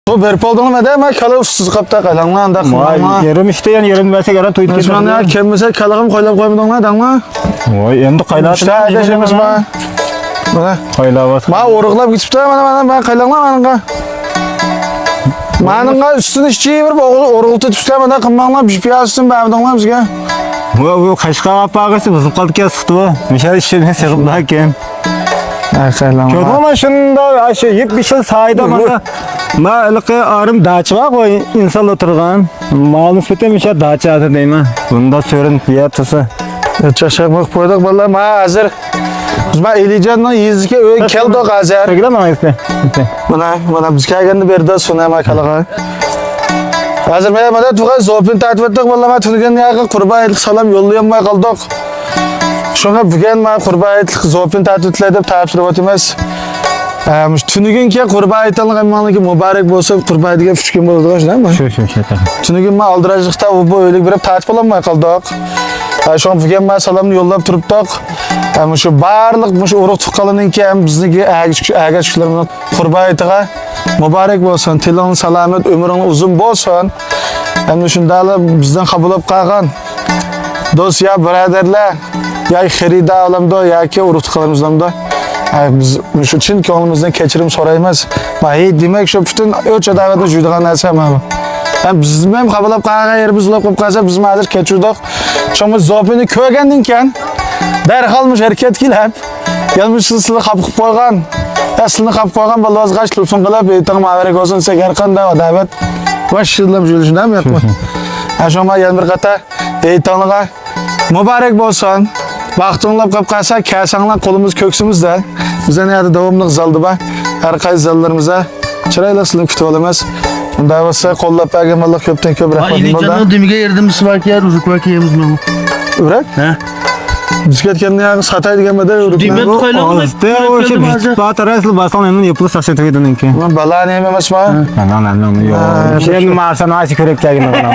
Bu berip olduğunu ne demek? Kalı usuz kapta kalanlar da kılma. Yerim işte yani yerim verse gara tuyut kesin. Osman ya kemmese kalağım koyup koymadın da mı? Oy endi kaylatın. İşte ateşimiz var. Bana. Kaylavas. Ma oruqlab gitibdi mana qaylanlar manınğa üstün işçi bir oruq tutibdi mana qımmanlar piyasın bämdinglar bizga. Bu Qashqar apagısı bizim qaldı ki sıktı bu. Mişal işini sığıp da ekan. Kötü ama şunda aşı 70 yıl sayda mana ma ilqi arım daçı var o insan oturgan. Malum fete daçı adı deymi. Bunda sörün fiyatысы. Çaşaqmaq qoyduq vallahi ma hazır. Bizma Elijandan yezike öy keldik hazır. Çekile mi işte? Mana biz kelganda berdi sona makalaga. Hazır mana tuğa zopin tatib etdik vallahi ma tunugan yağı qurbaylik salam yollayamay qaldık. Şoňa bugun ma qurbaylik zopin tatibler deb tapşyrıp ötmez. Tunugun ki qurba aytanlyk manlygy mubarak bolsa qurba digen fikrim boldy şunday. Şu. Tunugun ma aldırajykda bu öýlük berip tatip bolamay qaldyk. Şoň bugun ma salamny yollap turupdyk. Şu barlyk şu uruq tuqqalynynki hem bizniki ägäçkiler bilen qurba aytyga mubarak bolsun, tiling salamet, ömrüň uzun bolsun. Hem şundala bizden kabulap qalgan dost ya biraderler ya xerida alamda yoki uruq tuqqalarymyzda biz şu çin koňlymyzdan keçirim soraýmaz. Ma demek şu bütün öç dawaty juydygan narsa ma. Biz hem kabulap qalgan ýerimiz ulap goýup qalsa biz hazır keçirdik. Şoňa zopini kögendiňken derhalmış hareket kilep. Gelmiş sılsılı kapıp koygan. Aslını kapıp koygan balaz kaç telefon qilib aytang maverek olsun seker qanda davet. Baş yıllam jülüşünden mi yapma? Şoňa ýa bir qata aytanglyga mubarak bolsun. Wagtyňlap qap qalsa käsaňlar kolumuz köksümizde. Bizden ýa-da dowamlyk zaldy ba. Her qaysi zallarymyza çyraýly sylyň kütüp alymyz. Unda bolsa gollap bergen Allah köpden köp rahmat boldy. Elijandan demige yerdimiz var ki yer uzuk var ki yerimiz mi? Ürek? He? Biz ketgende ýa satay digenmede ürek. Dimet koylanlar. İşte o şey bir pataraslı basan emin yapılı saçı tüydün ki. Bala ne emez ma? Lan yok. Şimdi marsan açı köreklerine bana.